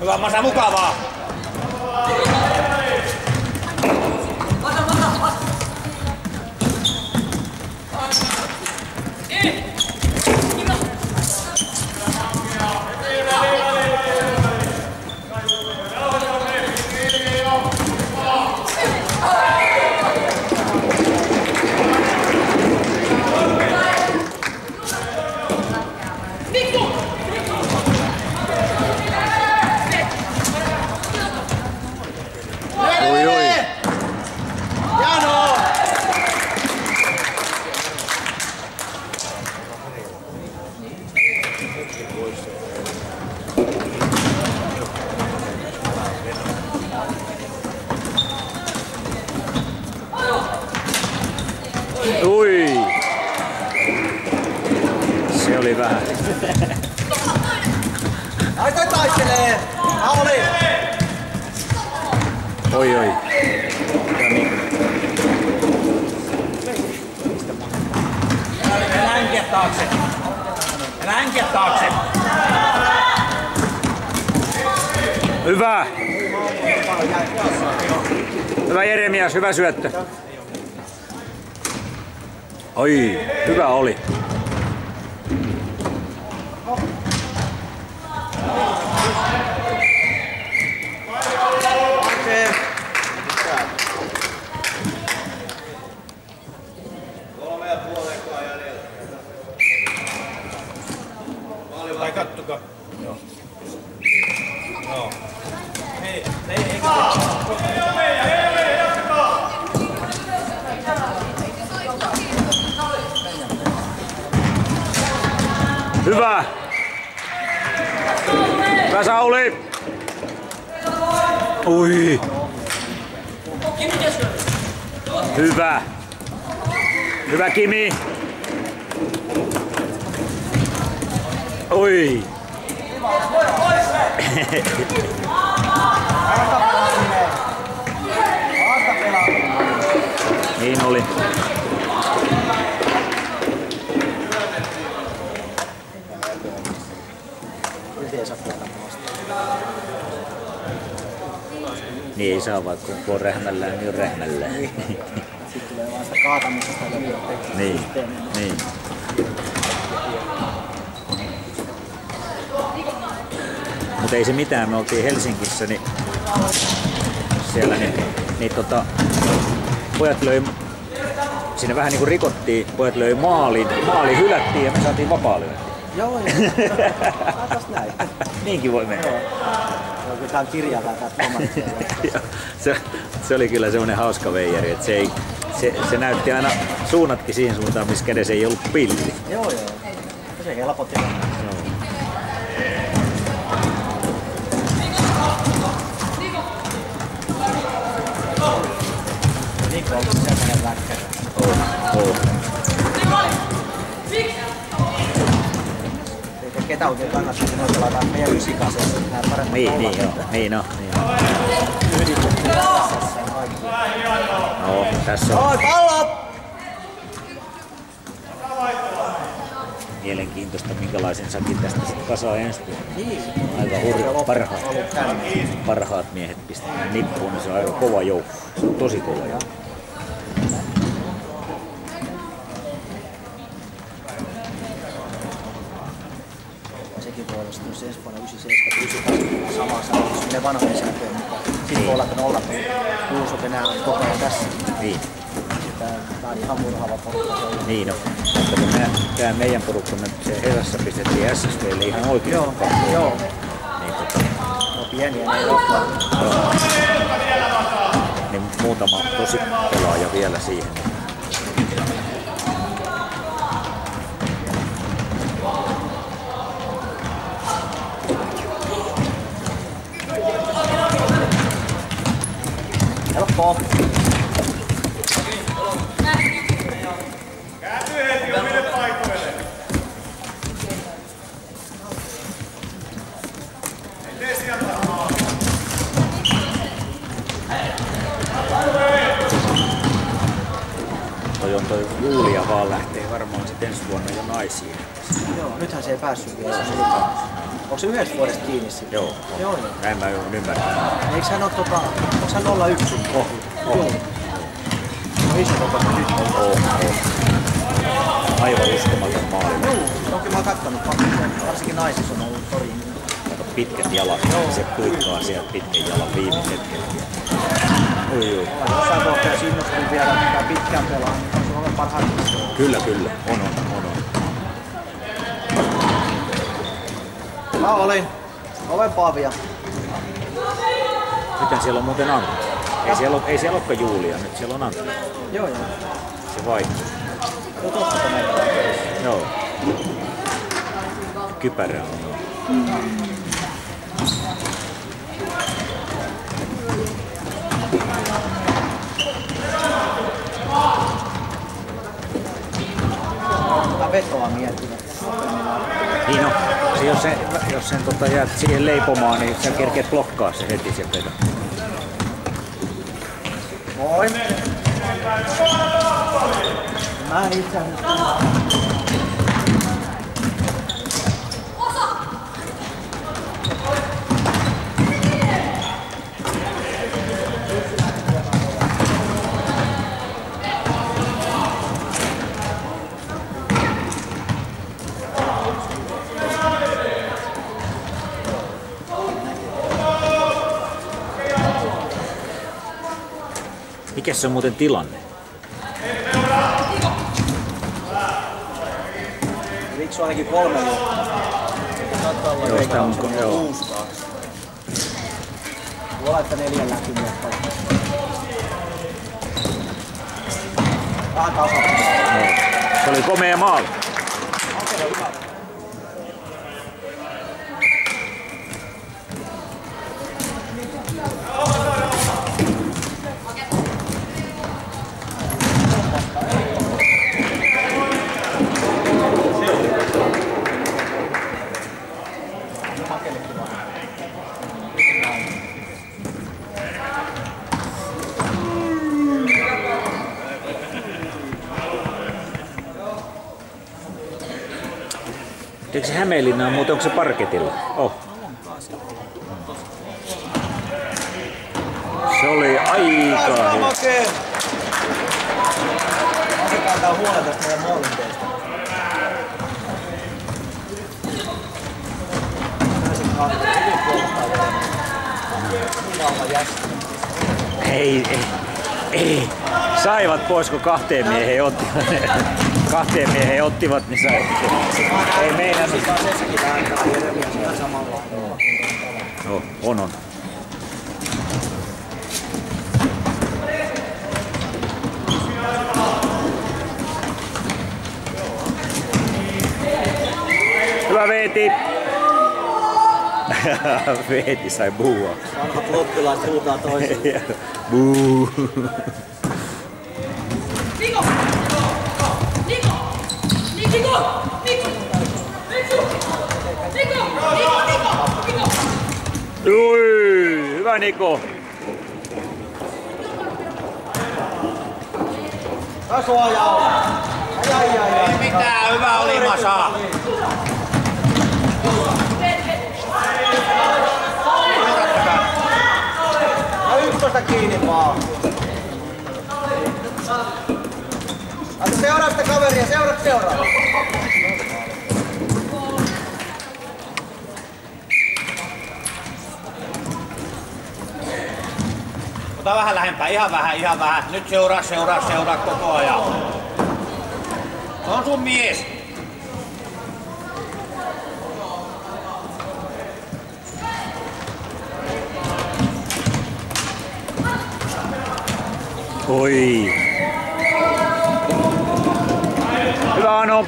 Hyvä Masa, mukavaa! Ui! Se oli vähän. Ai toi taistelee! Auli! Oi oi. Älä änkiä taakse! Älä änkiä taakse! Hyvä! Hyvä Jeremias, hyvä syöttö. Oi, hyvä oli. Vai kattokaa. Joo. Joo. Hei, Hyvä! Hyvä Sauli! Ui! Hyvä! Hyvä Kimi! Oi! Niin oli. Niin ei saa, vaikka kun on rähmällään, niin on rähmällään. Sitten tulee vaan sitä kaatamisesta ja niin, niin. Mutta ei se mitään, me oltiin Helsingissä, niin siellä pojat löi, siinä vähän niinku rikottiin, pojat löi maali hylättiin ja me saatiin vapaalyönti. Joo. Katos näin. Niinkin voi mennä. Joo, tää on kirjavaa tää se oli kyllä semmonen hauska veijari, että se näytti aina suunnatkin siihen suuntaan, missä kädessä ei ollut pilli. Joo. Se helpotti. Niko on semmonen läkkä. Ketä oikein kannattaa, kun noita laitetaan meidän ysikaseen, niin nää paremmat Niin on. Yhdistetty No, tässä on. Oi, pallo! Mielenkiintoista, minkälaisen sakin tästä sitten kasaa ensi vuonna. Niin. Aika parhaat miehet pistetään nippuun, niin se on aika kova joukko. Se on tosi kova joukko. Sekin voi olla, jos ensi vuonna 97-98 samaa saa, jos menee vanhojen sääntöjen mukaan. Sitten voi olla, että 0,6 enää on koko ajan tässä. Niin. Tää on ihan murhaava porukka. Niin on. Mutta kun tää meidän porukka, se erässä pistettiin SSVlle ihan oikein. Joo. Niin, no pieniä ne ei olekaan. Niin muutama tosi pelaaja vielä siihen. Helppoa. Käänty heti omille paikoille. Kelaan lähtee varmaan sitten ensi vuonna jo naisiin. Joo, nythän se ei päässyt vielä. Onko se 1 vuodesta kiinni sitten? Joo. Joo. Näin mä ymmärrän. Eikö hän ole onko hän 01? Joo. No iso nyt. Aivan uskomaton maali. Joo, onkin mä oon kattonut. Varsinkin naisissa on ollut toriin. Aika pitkät jalat. Se puikkaa sieltä pitkän jalan viime hetkellä. Oi. Jossain kohtaa jos innostui vielä pitkään pelaa, niin se on parhaiten. Kyllä. On. Mä olin Pavia. Nythän siellä on muuten Antti. Ei siellä olekaan Julia, nyt siellä on Antti. Joo. Se vaihtuu. Joo. Kypärä on. Vetoa miettivät. Niin no, jos sen jäät siihen leipomaan, niin sä kerkeet blokkaa se heti se veto. Moi! Mä en itse asiassa... Mikäs se on muuten tilanne? Eikö se ainakin 3 vuotta? Joo, sitä on joo. Voi olla, että 4 vuotta. Vähän tasaisesti. Se oli komea maali. Eikö se Hämeenlinna on muuten, onko se parketilla? Oh. Se oli aika hyvä. Otetaan huolen tästä meidän maalinteesta. Ei. Saivat pois, kun kahteen mieheen ottivat, niin sai. Ei meinannut. No, on. Hyvä Veeti! Veeti sai buua. Vanhat loppilaiset huutaa toisille. Buu! Ui, hyvä Niko! Tasoa ja Ei mitään, hyvä oli Masa. Ja 11 kiinni vaan. Seuraa sitä kaveria, seuraa. Ota vähän lähempää, ihan vähän. Nyt seuraa koko ajan. Se on sun mies. Oi! Hyvä Ano!